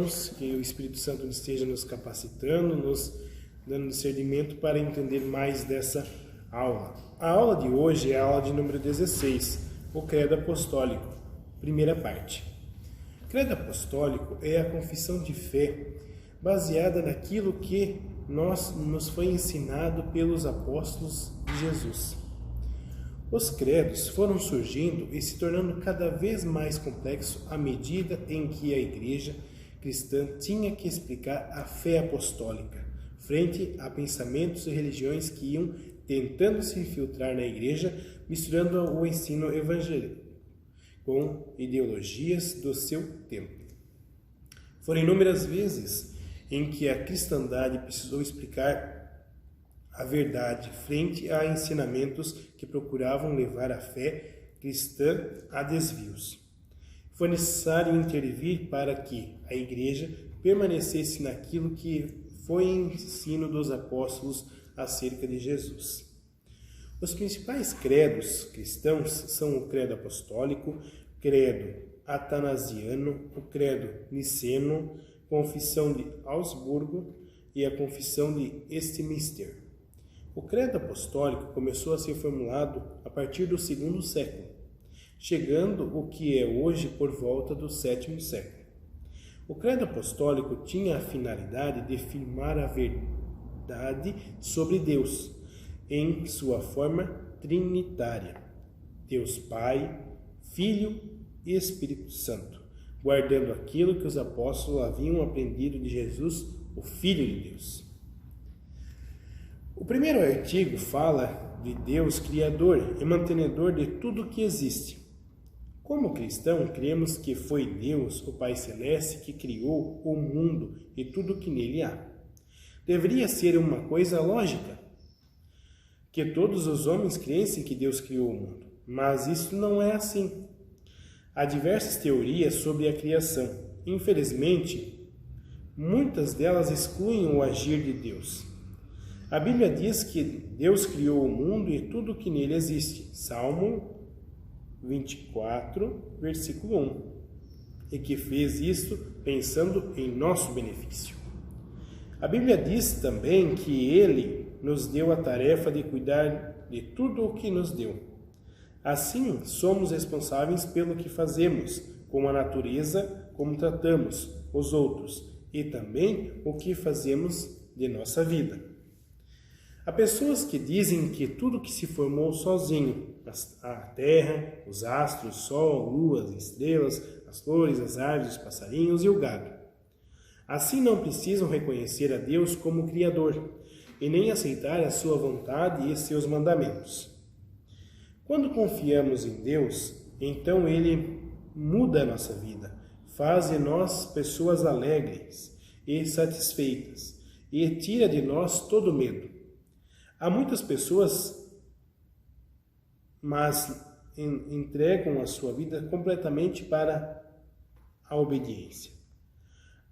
irmãos, que o Espírito Santo esteja nos capacitando, nos dando discernimento para entender mais dessa aula. A aula de hoje é a aula de número 16, o Credo Apostólico, primeira parte. O Credo Apostólico é a confissão de fé baseada naquilo que nos foi ensinado pelos apóstolos de Jesus. Os credos foram surgindo e se tornando cada vez mais complexos à medida em que a igreja cristã tinha que explicar a fé apostólica frente a pensamentos e religiões que iam tentando se infiltrar na igreja, misturando o ensino evangélico com ideologias do seu tempo. Foram inúmeras vezes em que a cristandade precisou explicar a verdade frente a ensinamentos que procuravam levar a fé cristã a desvios. Foi necessário intervir para que a igreja permanecesse naquilo que foi ensino dos apóstolos acerca de Jesus. Os principais credos cristãos são o credo apostólico, o credo atanasiano, o credo niceno, a confissão de Augsburgo e a confissão de Westminster. O credo apostólico começou a ser formulado a partir do segundo século, chegando o que é hoje por volta do sétimo século. O credo apostólico tinha a finalidade de afirmar a verdade sobre Deus, em sua forma trinitária, Deus Pai, Filho e Espírito Santo, guardando aquilo que os apóstolos haviam aprendido de Jesus, o Filho de Deus. O primeiro artigo fala de Deus Criador e mantenedor de tudo que existe. Como cristão, cremos que foi Deus, o Pai Celeste, que criou o mundo e tudo que nele há. Deveria ser uma coisa lógica que todos os homens crescem que Deus criou o mundo, mas isso não é assim. Há diversas teorias sobre a criação. Infelizmente, muitas delas excluem o agir de Deus. A Bíblia diz que Deus criou o mundo e tudo que nele existe. Salmo 24, versículo 1. E que fez isto pensando em nosso benefício. A Bíblia diz também que Ele nos deu a tarefa de cuidar de tudo o que nos deu. Assim, somos responsáveis pelo que fazemos, com a natureza, como tratamos os outros e também o que fazemos de nossa vida. Há pessoas que dizem que tudo que se formou sozinho, a terra, os astros, o sol, a lua, as estrelas, as flores, as árvores, os passarinhos e o gado. Assim não precisam reconhecer a Deus como Criador e nem aceitar a sua vontade e seus mandamentos. Quando confiamos em Deus, então Ele muda a nossa vida, faz de nós pessoas alegres e satisfeitas e tira de nós todo medo. Há muitas pessoas, mas entregam a sua vida completamente para a obediência.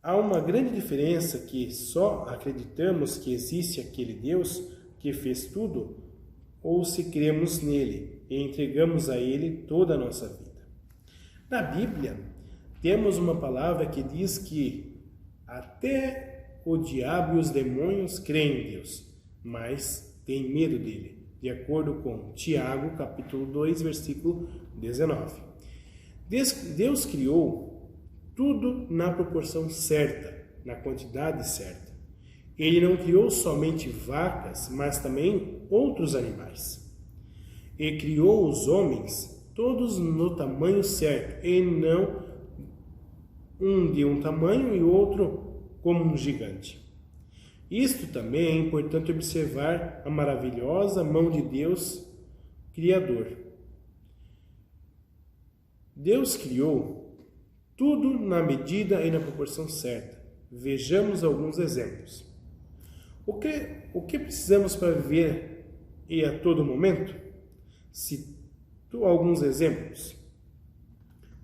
Há uma grande diferença que só acreditamos que existe aquele Deus que fez tudo, ou se cremos nele e entregamos a ele toda a nossa vida. Na Bíblia, temos uma palavra que diz que até o diabo e os demônios creem em Deus, mas tem medo dele, de acordo com Tiago, capítulo 2, versículo 19. Deus criou tudo na proporção certa, na quantidade certa. Ele não criou somente vacas, mas também outros animais. E criou os homens todos no tamanho certo, e não um de um tamanho e outro como um gigante. Isto também é importante observar a maravilhosa mão de Deus Criador. Deus criou tudo na medida e na proporção certa. Vejamos alguns exemplos. O que precisamos para viver e a todo momento? Cito alguns exemplos.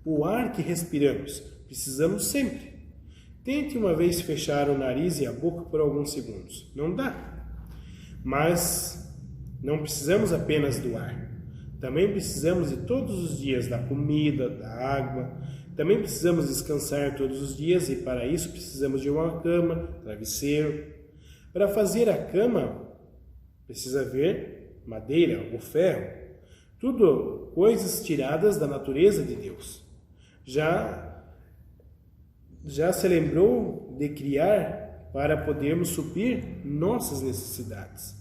O ar que respiramos, precisamos sempre. Tente uma vez fechar o nariz e a boca por alguns segundos. Não dá. Mas não precisamos apenas do ar. Também precisamos de todos os dias da comida, da água, Também precisamos descansar todos os dias e para isso precisamos de uma cama, travesseiro. Para fazer a cama, precisa haver madeira ou ferro. Tudo coisas tiradas da natureza de Deus. Já se lembrou de criar para podermos suprir nossas necessidades.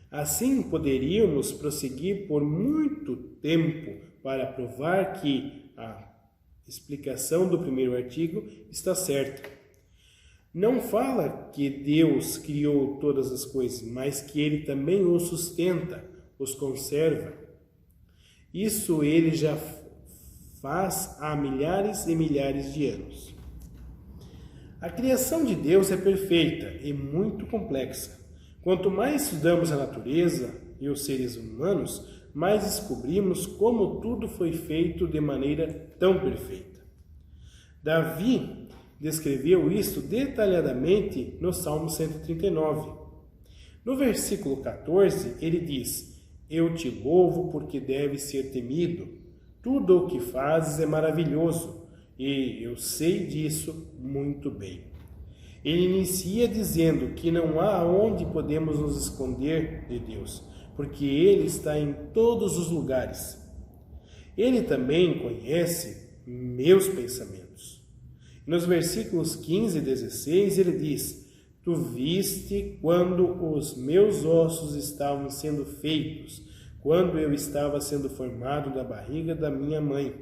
Assim poderíamos prosseguir por muito tempo para provar que a explicação do primeiro artigo está certa. Não fala que Deus criou todas as coisas, mas que Ele também os sustenta, os conserva. Isso Ele já faz há milhares e milhares de anos. A criação de Deus é perfeita e muito complexa. Quanto mais estudamos a natureza e os seres humanos, mais descobrimos como tudo foi feito de maneira tão perfeita. Davi descreveu isto detalhadamente no Salmo 139. No versículo 14, ele diz: Eu te louvo porque deves ser temido. Tudo o que fazes é maravilhoso, e eu sei disso muito bem. Ele inicia dizendo que não há onde podemos nos esconder de Deus, porque Ele está em todos os lugares. Ele também conhece meus pensamentos. Nos versículos 15 e 16 ele diz: Tu viste quando os meus ossos estavam sendo feitos, quando eu estava sendo formado da barriga da minha mãe,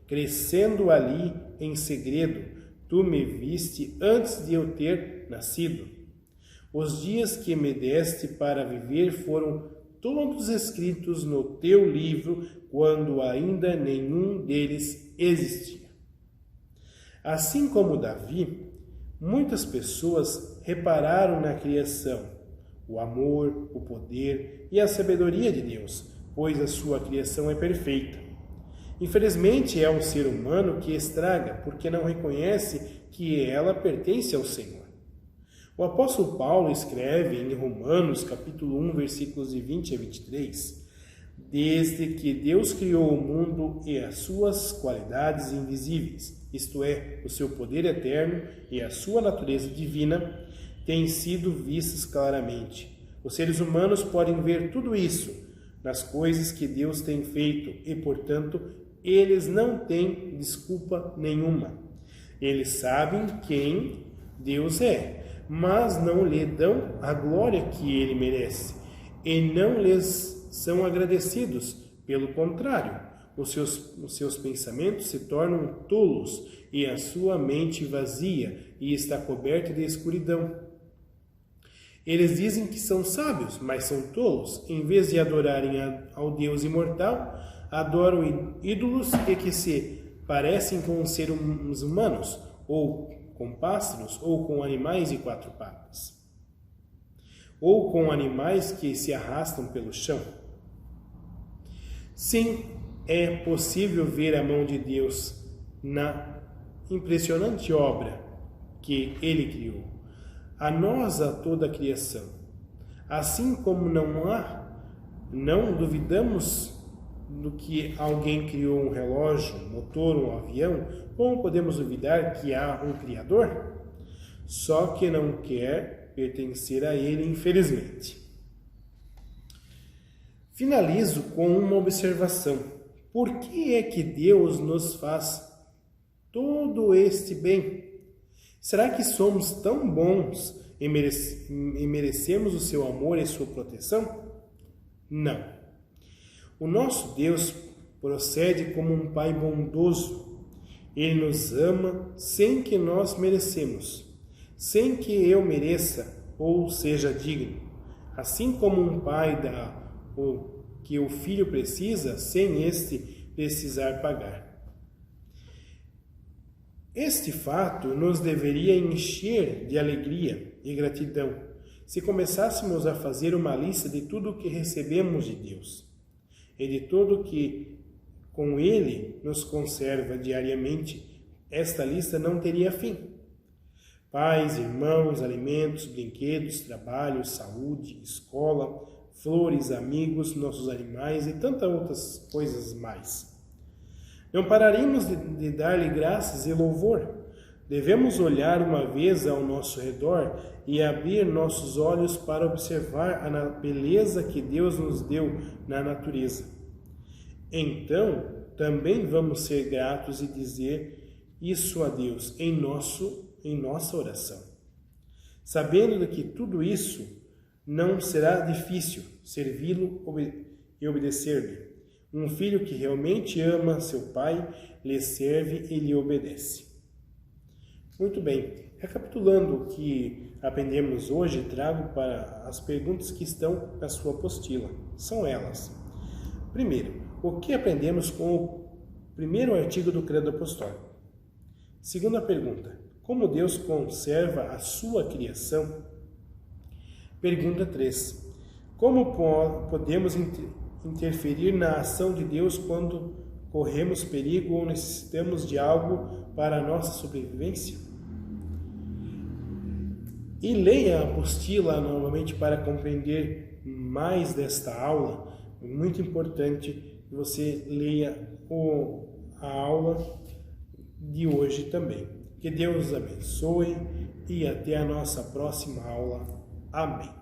crescendo ali em segredo, tu me viste antes de eu ter nascido. Os dias que me deste para viver foram todos escritos no teu livro, quando ainda nenhum deles existia. Assim como Davi, muitas pessoas repararam na criação, o amor, o poder e a sabedoria de Deus, pois a sua criação é perfeita. Infelizmente, é um ser humano que estraga, porque não reconhece que ela pertence ao Senhor. O apóstolo Paulo escreve em Romanos, capítulo 1, versículos de 20 a 23, desde que Deus criou o mundo e as suas qualidades invisíveis, isto é, o seu poder eterno e a sua natureza divina, têm sido vistas claramente. Os seres humanos podem ver tudo isso nas coisas que Deus tem feito e, portanto, eles não têm desculpa nenhuma. Eles sabem quem Deus é, mas não lhe dão a glória que Ele merece e não lhes são agradecidos. Pelo contrário, os seus pensamentos se tornam tolos e a sua mente vazia e está coberta de escuridão. Eles dizem que são sábios, mas são tolos. Em vez de adorarem ao Deus imortal, adoram ídolos que se parecem com os seres humanos, ou com pássaros, ou com animais de quatro patas, ou com animais que se arrastam pelo chão. Sim, é possível ver a mão de Deus na impressionante obra que Ele criou, a nós, a toda a criação. Assim como não duvidamos do que alguém criou um relógio, um motor, um avião, como podemos duvidar que há um Criador? Só que não quer pertencer a Ele, infelizmente. Finalizo com uma observação. Por que é que Deus nos faz todo este bem? Será que somos tão bons e merecemos o seu amor e sua proteção? Não. O nosso Deus procede como um Pai bondoso. Ele nos ama sem que nós merecemos, sem que eu mereça ou seja digno. Assim como um pai dá o que o filho precisa, sem este precisar pagar. Este fato nos deveria encher de alegria e gratidão, se começássemos a fazer uma lista de tudo o que recebemos de Deus e de tudo que com Ele nos conserva diariamente. Esta lista não teria fim. Pais, irmãos, alimentos, brinquedos, trabalho, saúde, escola, flores, amigos, nossos animais e tantas outras coisas mais. Não pararemos de dar-lhe graças e louvor. Devemos olhar uma vez ao nosso redor e abrir nossos olhos para observar a beleza que Deus nos deu na natureza. Então, também vamos ser gratos e dizer isso a Deus em nossa oração. Sabendo de que tudo isso não será difícil servi-lo e obedecer-lhe. Um filho que realmente ama seu pai, lhe serve e lhe obedece. Muito bem, recapitulando o que aprendemos hoje, trago para as perguntas que estão na sua apostila. São elas. Primeiro, o que aprendemos com o primeiro artigo do Credo Apostólico? Segunda pergunta, como Deus conserva a sua criação? Pergunta 3, como podemos interferir na ação de Deus quando corremos perigo ou necessitamos de algo para a nossa sobrevivência? E leia a apostila novamente para compreender mais desta aula. É muito importante que você leia a aula de hoje também. Que Deus abençoe e até a nossa próxima aula. Amém.